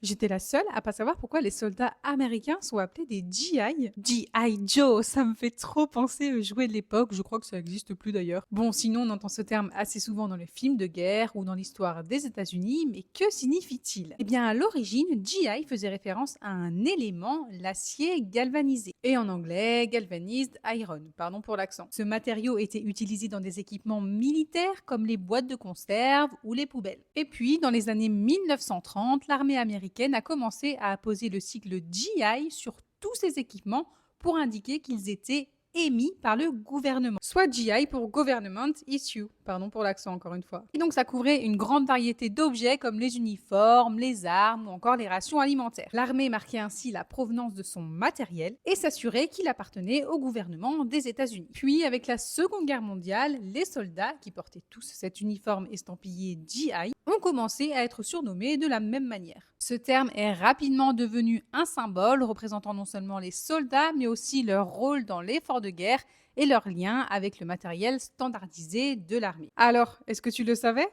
J'étais la seule à pas savoir pourquoi les soldats américains sont appelés des GI. GI Joe, ça me fait trop penser aux jouets de l'époque, je crois que ça existe plus d'ailleurs. Bon, sinon on entend ce terme assez souvent dans les films de guerre ou dans l'histoire des États-Unis, mais que signifie-t-il? Eh bien, à l'origine, GI faisait référence à un élément, l'acier galvanisé. Et en anglais, galvanized iron, pardon pour l'accent. Ce matériau était utilisé dans des équipements militaires comme les boîtes de conserve ou les poubelles. Et puis, dans les années 1930, l'armée américaine a commencé à apposer le sigle GI sur tous ces équipements pour indiquer qu'ils étaient émis par le gouvernement, soit GI pour Government Issue, pardon pour l'accent encore une fois. Et donc ça couvrait une grande variété d'objets comme les uniformes, les armes ou encore les rations alimentaires. L'armée marquait ainsi la provenance de son matériel et s'assurait qu'il appartenait au gouvernement des États-Unis. Puis avec la Seconde Guerre mondiale, les soldats qui portaient tous cet uniforme estampillé GI ont commencé à être surnommés de la même manière. Ce terme est rapidement devenu un symbole représentant non seulement les soldats, mais aussi leur rôle dans l'effort de guerre et leur lien avec le matériel standardisé de l'armée. Alors, est-ce que tu le savais?